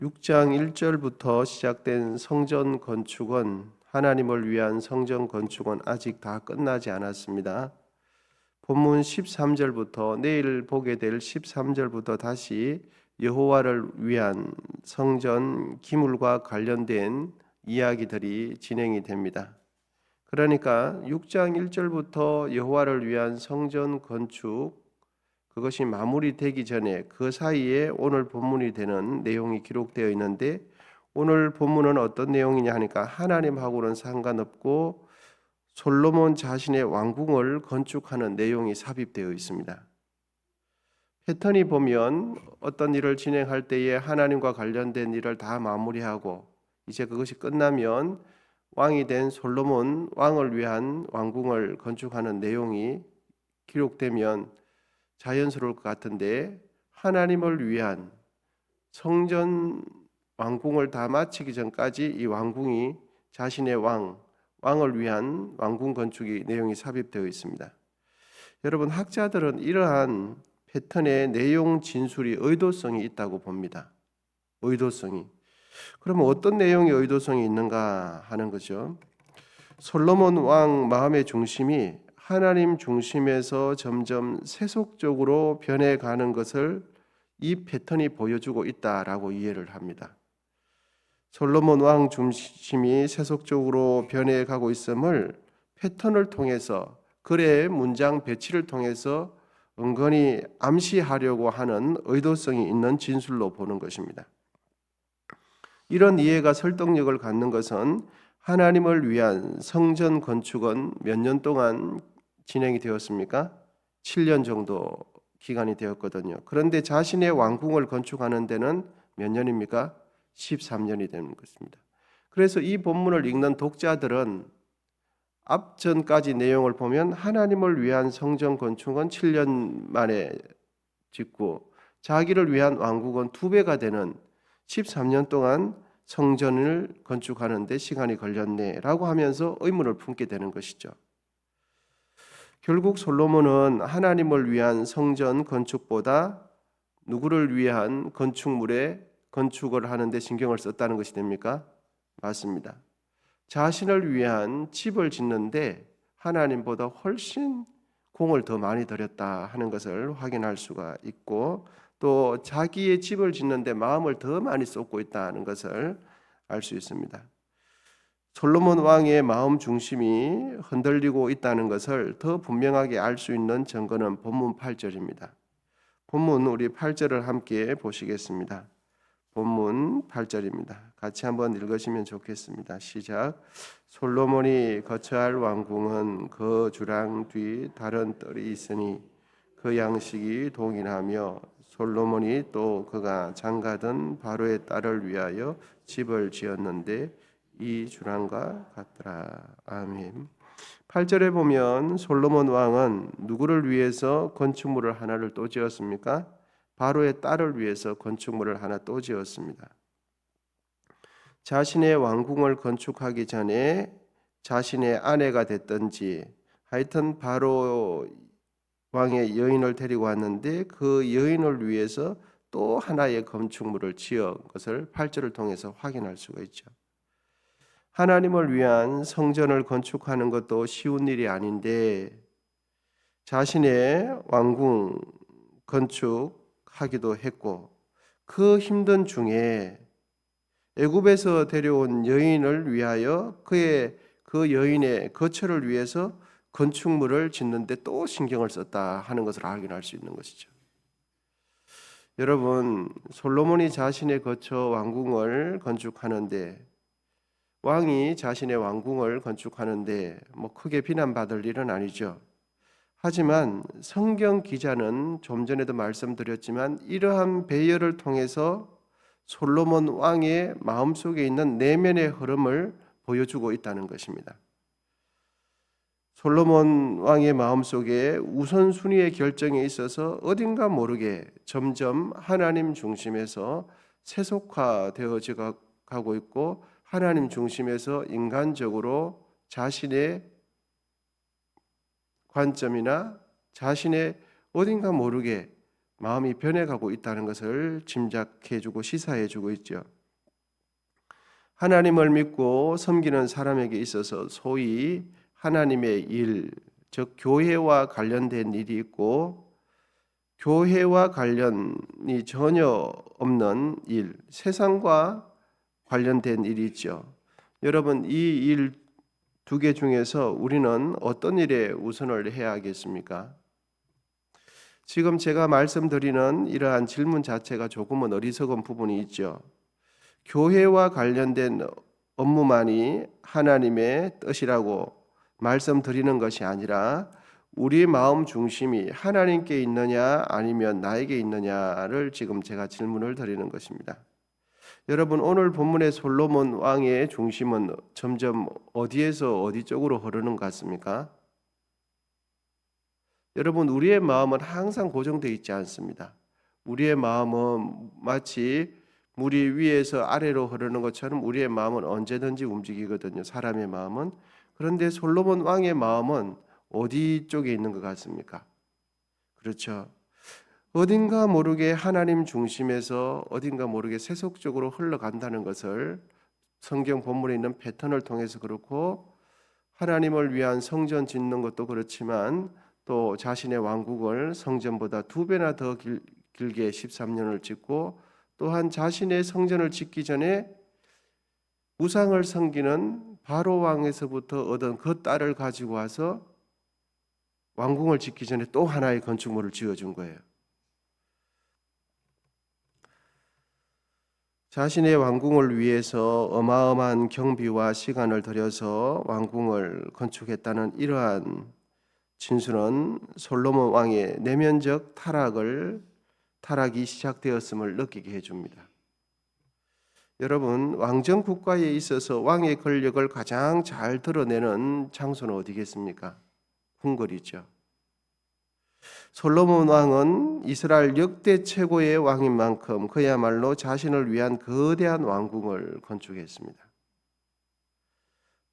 6장 1절부터 시작된 성전 건축은 하나님을 위한 성전 건축은 아직 다 끝나지 않았습니다. 본문 13절부터 내일 보게 될 13절부터 다시 여호와를 위한 성전 기물과 관련된 이야기들이 진행이 됩니다. 그러니까 6장 1절부터 여호와를 위한 성전 건축 그것이 마무리되기 전에 그 사이에 오늘 본문이 되는 내용이 기록되어 있는데 오늘 본문은 어떤 내용이냐 하니까 하나님하고는 상관없고 솔로몬 자신의 왕궁을 건축하는 내용이 삽입되어 있습니다. 패턴이 보면 어떤 일을 진행할 때에 하나님과 관련된 일을 다 마무리하고 이제 그것이 끝나면 왕이 된 솔로몬 왕을 위한 왕궁을 건축하는 내용이 기록되면 자연스러울 것 같은데 하나님을 위한 성전 왕궁을 다 마치기 전까지 이 왕궁이 자신의 왕을 위한 왕궁 건축이 내용이 삽입되어 있습니다. 여러분 학자들은 이러한 패턴의 내용 진술이 의도성이 있다고 봅니다. 의도성이. 그러면 어떤 내용의 의도성이 있는가 하는 거죠. 솔로몬 왕 마음의 중심이 하나님 중심에서 점점 세속적으로 변해가는 것을 이 패턴이 보여주고 있다라고 이해를 합니다. 솔로몬 왕 중심이 세속적으로 변해가고 있음을 패턴을 통해서 글의 문장 배치를 통해서 은근히 암시하려고 하는 의도성이 있는 진술로 보는 것입니다. 이런 이해가 설득력을 갖는 것은 하나님을 위한 성전 건축은 몇 년 동안 진행이 되었습니까? 7년 정도 기간이 되었거든요. 그런데 자신의 왕궁을 건축하는 데는 몇 년입니까? 13년이 되는 것입니다. 그래서 이 본문을 읽는 독자들은 앞전까지 내용을 보면 하나님을 위한 성전 건축은 7년 만에 짓고 자기를 위한 왕국은 2배가 되는 13년 동안 성전을 건축하는 데 시간이 걸렸네라고 하면서 의문을 품게 되는 것이죠. 결국 솔로몬은 하나님을 위한 성전 건축보다 누구를 위한 건축물의 건축을 하는 데 신경을 썼다는 것이 됩니까? 맞습니다. 자신을 위한 집을 짓는데 하나님보다 훨씬 공을 더 많이 들였다 하는 것을 확인할 수가 있고 또 자기의 집을 짓는데 마음을 더 많이 쏟고 있다는 것을 알 수 있습니다. 솔로몬 왕의 마음 중심이 흔들리고 있다는 것을 더 분명하게 알 수 있는 증거는 본문 8절입니다. 본문 우리 8절을 함께 보시겠습니다. 본문 8절입니다. 같이 한번 읽으시면 좋겠습니다. 시작. 솔로몬이 거처할 왕궁은 그 주랑 뒤 다른 뜰이 있으니 그 양식이 동일하며 솔로몬이 또 그가 장가든 바로의 딸을 위하여 집을 지었는데 이 주랑과 같더라. 아멘. 8절에 보면 솔로몬 왕은 누구를 위해서 건축물을 하나를 또 지었습니까? 바로의 딸을 위해서 건축물을 하나 또 지었습니다. 자신의 왕궁을 건축하기 전에 자신의 아내가 됐든지 하여튼 바로 왕의 여인을 데리고 왔는데 그 여인을 위해서 또 하나의 건축물을 지은 것을 8절을 통해서 확인할 수가 있죠. 하나님을 위한 성전을 건축하는 것도 쉬운 일이 아닌데 자신의 왕궁 건축하기도 했고 그 힘든 중에 애굽에서 데려온 여인을 위하여 그 여인의 거처를 위해서 건축물을 짓는데 또 신경을 썼다 하는 것을 확인할 수 있는 것이죠. 여러분 솔로몬이 자신의 거처 왕궁을 건축하는데 왕이 자신의 왕궁을 건축하는데 크게 비난받을 일은 아니죠. 하지만 성경 기자는 좀 전에도 말씀드렸지만 이러한 배열을 통해서 솔로몬 왕의 마음속에 있는 내면의 흐름을 보여주고 있다는 것입니다. 솔로몬 왕의 마음속에 우선순위의 결정에 있어서 어딘가 모르게 점점 하나님 중심에서 세속화되어 가고 있고 하나님 중심에서 인간적으로 자신의 관점이나 자신의 어딘가 모르게 마음이 변해가고 있다는 것을 짐작해주고 시사해주고 있죠. 하나님을 믿고 섬기는 사람에게 있어서 소위 하나님의 일, 즉 교회와 관련된 일이 있고 교회와 관련이 전혀 없는 일, 세상과 관련된 일이 있죠. 여러분, 이 일 두 개 중에서 우리는 어떤 일에 우선을 해야 하겠습니까? 지금 제가 말씀드리는 이러한 질문 자체가 조금은 어리석은 부분이 있죠. 교회와 관련된 업무만이 하나님의 뜻이라고 말씀드리는 것이 아니라 우리 마음 중심이 하나님께 있느냐 아니면 나에게 있느냐를 지금 제가 질문을 드리는 것입니다. 여러분, 오늘 본문의 솔로몬 왕의 중심은 점점 어디에서 어디 쪽으로 흐르는 것 같습니까? 여러분, 우리의 마음은 항상 고정되어 있지 않습니다. 우리의 마음은 마치 물이 위에서 아래로 흐르는 것처럼 우리의 마음은 언제든지 움직이거든요. 사람의 마음은. 그런데 솔로몬 왕의 마음은 어디 쪽에 있는 것 같습니까? 그렇죠. 어딘가 모르게 하나님 중심에서 어딘가 모르게 세속적으로 흘러간다는 것을 성경 본문에 있는 패턴을 통해서 그렇고 하나님을 위한 성전 짓는 것도 그렇지만 또 자신의 왕국을 성전보다 2배나 더 길게 13년을 짓고 또한 자신의 성전을 짓기 전에 우상을 섬기는 바로 왕에서부터 얻은 그 딸을 가지고 와서 왕궁을 짓기 전에 또 하나의 건축물을 지어준 거예요. 자신의 왕궁을 위해서 어마어마한 경비와 시간을 들여서 왕궁을 건축했다는 이러한 진술은 솔로몬 왕의 내면적 타락이 시작되었음을 느끼게 해줍니다. 여러분, 왕정 국가에 있어서 왕의 권력을 가장 잘 드러내는 장소는 어디겠습니까? 궁궐이죠. 솔로몬 왕은 이스라엘 역대 최고의 왕인 만큼 그야말로 자신을 위한 거대한 왕궁을 건축했습니다.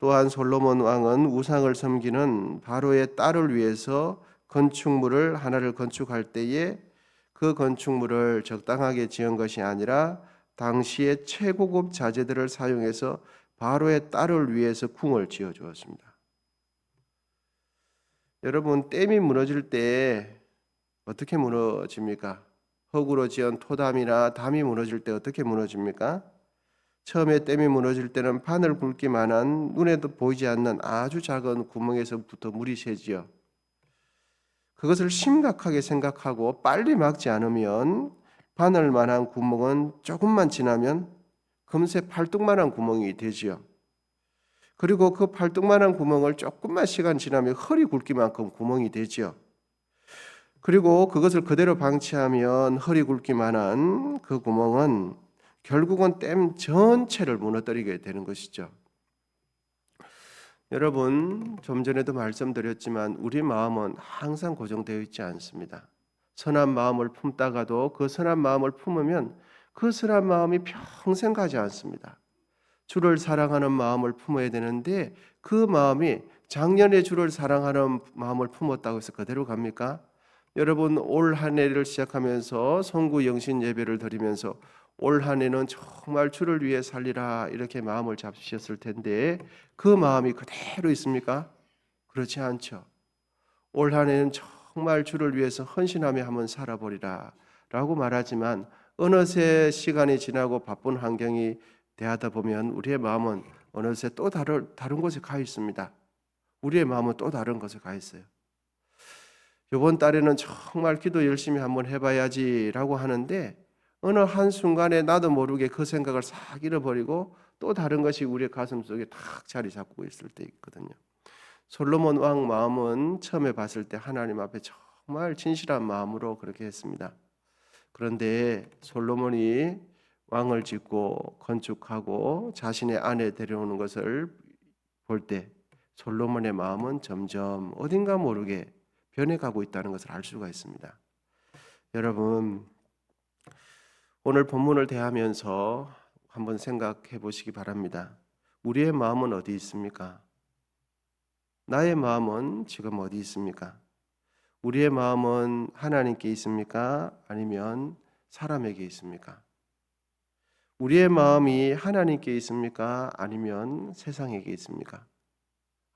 또한 솔로몬 왕은 우상을 섬기는 바로의 딸을 위해서 건축물을 하나를 건축할 때에 그 건축물을 적당하게 지은 것이 아니라 당시의 최고급 자재들을 사용해서 바로의 딸을 위해서 궁을 지어 주었습니다. 여러분, 댐이 무너질 때 어떻게 무너집니까? 흙으로 지은 토담이나 담이 무너질 때 어떻게 무너집니까? 처음에 댐이 무너질 때는 바늘 굵기만한 눈에도 보이지 않는 아주 작은 구멍에서부터 물이 새지요. 그것을 심각하게 생각하고 빨리 막지 않으면 바늘만한 구멍은 조금만 지나면 금세 팔뚝만한 구멍이 되지요. 그리고 그 팔뚝만한 구멍을 조금만 시간 지나면 허리 굵기만큼 구멍이 되지요. 그리고 그것을 그대로 방치하면 허리 굵기만한 그 구멍은 결국은 댐 전체를 무너뜨리게 되는 것이죠. 여러분, 좀 전에도 말씀드렸지만 우리 마음은 항상 고정되어 있지 않습니다. 선한 마음을 품다가도 그 선한 마음을 품으면 그 선한 마음이 평생 가지 않습니다. 주를 사랑하는 마음을 품어야 되는데 그 마음이 작년에 주를 사랑하는 마음을 품었다고 해서 그대로 갑니까? 여러분, 올 한 해를 시작하면서 성구 영신 예배를 드리면서 올 한 해는 정말 주를 위해 살리라 이렇게 마음을 잡으셨을 텐데 그 마음이 그대로 있습니까? 그렇지 않죠. 올 한 해는 정말 주를 위해서 헌신하며 한번 살아보리라 라고 말하지만 어느새 시간이 지나고 바쁜 환경이 대하다 보면 우리의 마음은 어느새 또 다른 곳에 가 있습니다. 우리의 마음은 또 다른 곳에 가 있어요. 이번 달에는 정말 기도 열심히 한번 해봐야지라고 하는데 어느 한순간에 나도 모르게 그 생각을 싹 잃어버리고 또 다른 것이 우리의 가슴 속에 탁 자리 잡고 있을 때 있거든요. 솔로몬 왕 마음은 처음에 봤을 때 하나님 앞에 정말 진실한 마음으로 그렇게 했습니다. 그런데 솔로몬이 왕을 짓고 건축하고 자신의 아내 데려오는 것을 볼 때 솔로몬의 마음은 점점 어딘가 모르게 변해가고 있다는 것을 알 수가 있습니다. 여러분, 오늘 본문을 대하면서 한번 생각해 보시기 바랍니다. 우리의 마음은 어디 있습니까? 나의 마음은 지금 어디 있습니까? 우리의 마음은 하나님께 있습니까? 아니면 사람에게 있습니까? 우리의 마음이 하나님께 있습니까? 아니면 세상에게 있습니까?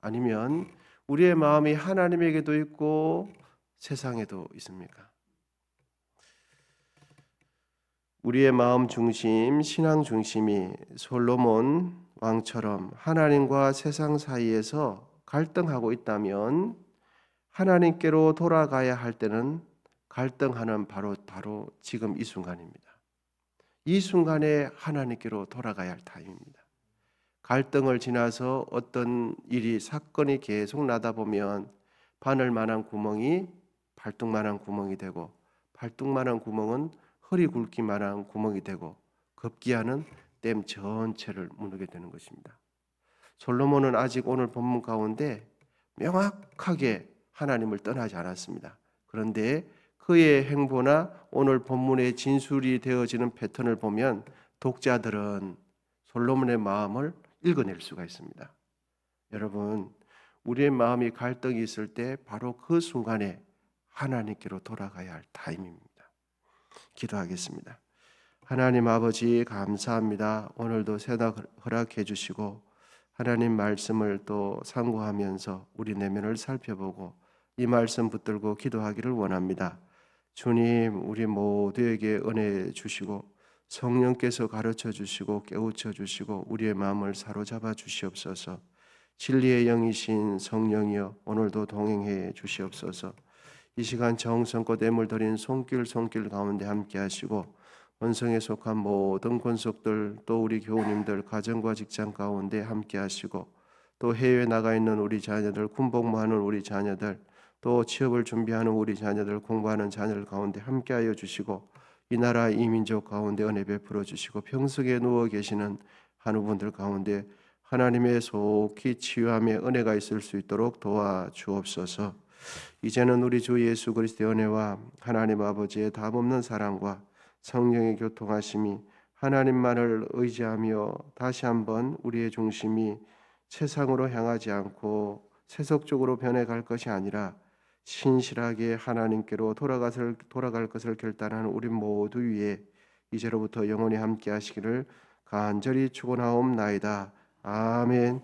아니면 우리의 마음이 하나님에게도 있고 세상에도 있습니까? 우리의 마음 중심, 신앙 중심이 솔로몬 왕처럼 하나님과 세상 사이에서 갈등하고 있다면 하나님께로 돌아가야 할 때는 갈등하는 바로 지금 이 순간입니다. 이 순간에 하나님께로 돌아가야 할 타임입니다. 갈등을 지나서 어떤 일이 사건이 계속 나다 보면 바늘만한 구멍이 발등만한 구멍이 되고 발등만한 구멍은 허리 굵기만한 구멍이 되고 급기야는 댐 전체를 무너게 되는 것입니다. 솔로몬은 아직 오늘 본문 가운데 명확하게 하나님을 떠나지 않았습니다. 그런데 그의 행보나 오늘 본문의 진술이 되어지는 패턴을 보면 독자들은 솔로몬의 마음을 읽어낼 수가 있습니다. 여러분, 우리의 마음이 갈등이 있을 때 바로 그 순간에 하나님께로 돌아가야 할 타임입니다. 기도하겠습니다. 하나님 아버지 감사합니다. 오늘도 새나 허락해 주시고 하나님 말씀을 또 상고하면서 우리 내면을 살펴보고 이 말씀 붙들고 기도하기를 원합니다. 주님, 우리 모두에게 은혜 주시고 성령께서 가르쳐 주시고 깨우쳐 주시고 우리의 마음을 사로잡아 주시옵소서. 진리의 영이신 성령이여 오늘도 동행해 주시옵소서. 이 시간 정성껏 애물 드린 손길 가운데 함께 하시고 원성에 속한 모든 권속들 또 우리 교우님들 가정과 직장 가운데 함께 하시고 또 해외에 나가 있는 우리 자녀들 군복무하는 우리 자녀들 또 취업을 준비하는 우리 자녀들 공부하는 자녀들 가운데 함께하여 주시고 이 나라 이 민족 가운데 은혜 베풀어 주시고 평석에 누워 계시는 한우분들 가운데 하나님의 속히 치유함의 은혜가 있을 수 있도록 도와주옵소서. 이제는 우리 주 예수 그리스도의 은혜와 하나님 아버지의 답없는 사랑과 성령의 교통하심이 하나님만을 의지하며 다시 한번 우리의 중심이 세상으로 향하지 않고 세속적으로 변해갈 것이 아니라 신실하게 하나님께로 돌아갈 것을 결단하는 우리 모두 위에 이제로부터 영원히 함께 하시기를 간절히 축원하옵나이다. 아멘.